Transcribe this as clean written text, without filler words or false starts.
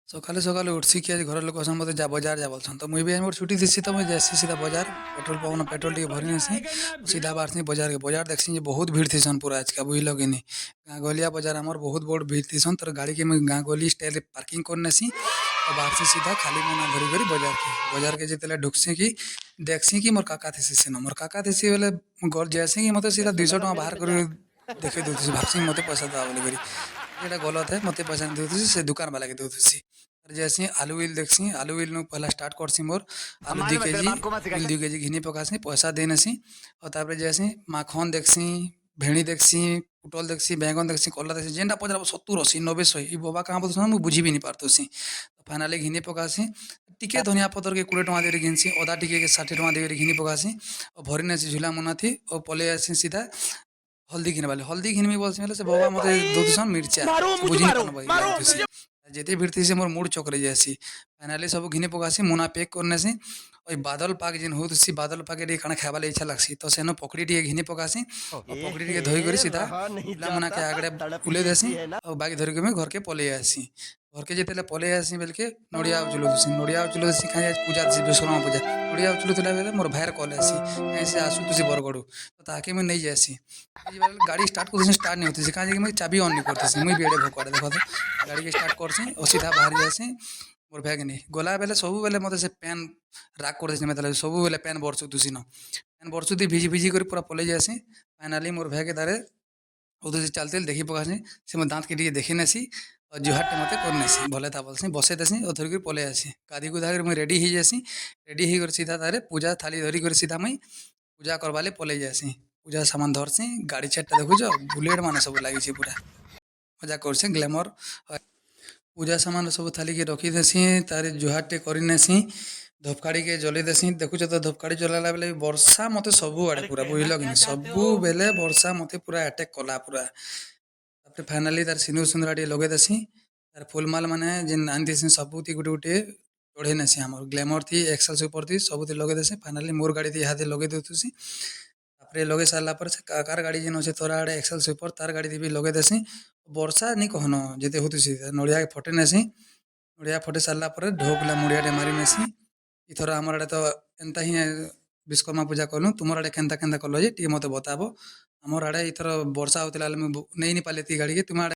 ସକାଳେ ସକାଳେ ଉଠସିକି ଆଜି ଘର ଲୋକ ଅଛନ୍ ମତେ ଯା ବଜାର ଯା ବୋଲସନ୍। ତ ମୁଇଁ ବି ଆଜି ମୋର ଛୁଟି ଥିସି ତ ମୁଇଁ ଯାଏସି ସିଧା ବଜାର ପେଟ୍ରୋଲ ଟିକେ ଭରି ନେସି ସିଧା ବାହାରସି ବଜାରକେ। ବଜାର ଦେଖସି ଯେ ବହୁତ ଭିଡ଼ ଥିସନ୍ ପୁରା ଆଜକା ବୁଝିଲ କି ନି। ଗାଁ ଗହଲିଆ ବଜାର ଆମର ବହୁତ ବଡ଼ ଭିଡ଼ ଥିସନ୍। ତୋର ଗାଡ଼ିକେ ମୁଇଁ ଗାଁ ଗହଲି ଷ୍ଟାଇଲରେ ପାର୍କିଂ କରିନେସି ଆଉ ବାହାରସି ସିଧା ଖାଲି ମନା ଧରି କରି ବଜାରକେ ଯେତେବେଳେ ଢୁକସି କି ଦେଖସି କି ମୋର କାକା ଥିସି ସେନ। ମୋର କାକା ଥିସି ବେଲେ ମୁଁ ଘର ଯାଏସି କି ମତେ ସିଧା 200 ଟଙ୍କା ବାହାର କରି ଦେଖେଇ ଦଉଥିସି ଭାବସି ମତେ ପଇସା ଦବା ବୋଲିକରି। যেটা গলত है मते पैसा नहीं देउथुसी से दुकान वाला के देउथुसी। और जैसे आलू व्हील देखसी आलू व्हील नु पहला स्टार्ट करसी मोर हम आलू 2 मालूम है तेरे केजी बाप को मत सिखा व्हील चल। 2 केजी घिनी पकासी पैसा देनसी। और तापर जैसे माखन देखसी भेड़ी देखसी पुटल देखसी बैंगन देखसी कला देखसी जेनटा पजरा 70 80 90 100 ई बाबा कहाँ बोलछन मु बुझी भी नहीं पारतोसी। फाइनली घिनी पकासी टिके धनिया पतर के 20 टका देरी घिनसी अदा टिके के 60 टका देरी घिनी पकासी और भरी नेसी झुला मुनाथी और पले आसी सीधा हल्दी घिनबाले हल्दी घिनमी बोलसी मतलब से बाबा मते दूधसन मिर्चा मारो से मुझे बुझी नहीं मारो पानो भाई मारो लागुथुसी। मुझे। जेते भिड़ती से मोर मूड चक्कर जासी। फाइनली सब घिनी पकासी मुना पैक करनेसी ओई बादल पाक जेन होतुसी बादल पाके रे खाना खाइबा ले इच्छा लागसी तो सेनो पकड़ी टिके घिनी पकासी और पकड़ी टिके धोई करी सीधा रहा नहीं झुला मुना जाता, के आगड़े तड़प फुले ही देसी ऐसी है ना। और बाकी धर के मैं घर के पले आसी। घर के जेतेले पले आसी बेलके नडिया उचुलो दुसी खाई आज पूजा दिसी विश्वकर्मा पूजा नडिया उचुलो तुला बेले मोर भाईर कॉल आसी कहीं से आसु तुसी बरगड़ू तो ताके मैं नहीं जासी। गाड़ी स्टार्ट कर स्टार्ट नहीं होती कहीं मैं चाबी ऑन नहीं करती मुई बेड़े भोकड़े देख तो गाड़ी के स्टार्ट करसी और सीधा बाहर जासी मोर बैग नहीं गला बेले सब बेले मते से पेन राग कर देसी मतलब सब बेले पेन बरसु तुसी न पेन बरसु दी भिजी भिजी कर पूरा पले जासी। फाइनली मोर बैग दारे उधर से चलते देखी पकासी से मोर दांत के ଟିକେ देखी नेसी और जुहाटे मते कर नेसी भले था बोलसी बसे देसी और धर के पले आसी कादी को धार मैं रेडी ही जासी रेडी ही कर सीधा तारे पूजा थाली धरी कर सीधा मैं पूजा करवाले पले जासी। पूजा सामान धरसी गाड़ी चारटा देखुछ बुलेट माने सब लागी पूरा मजा करसी ग्लैमर। पूजा सामान सब थाली के रखी देसी तारे जुहाटे कर नेसी धूपकाड़ी के जलि देसी देखुछ तो धूपकाड़ी जलाला बेले वर्षा मते सबु आड़े अरे पूरा कहना बुझल कि क्या नहीं चाहते सबु हो। बेले वर्षा मते पूरा अटैक कला पूरा। तापर फाइनाली तार सिंदूर सुंदरा टे लगे देसी तार फुलमाल माने जेन आन देसी सबुती गुटे गुटे चढ़े नेसी हमर ग्लैमर थी एक्सेल सुपर थी सबुती लगे देसी फाइनाली मोर गाड़ी थी हाथे लगे देतुसी। तापर लगे सारला पर से कार गाड़ी जेन अछि तोरा आड़े एक्सेल सुपर तार गाड़ी थी भी लगे देसी वर्षा नहीं कहनो जेते होतुसी नड़िया के फटे नेसी नड़िया फटे सारला पर ढोकला मुड़िया टे मारी नेसी। इथर हमर आड़े तो एंता ही विश्वकर्मा पूजा कलु तुमर आड़े केंता केंता कल जे टी मते बताबो। हमर आड़े इथर वर्षा होतला नहीं पाले ती गाड़ी के तुम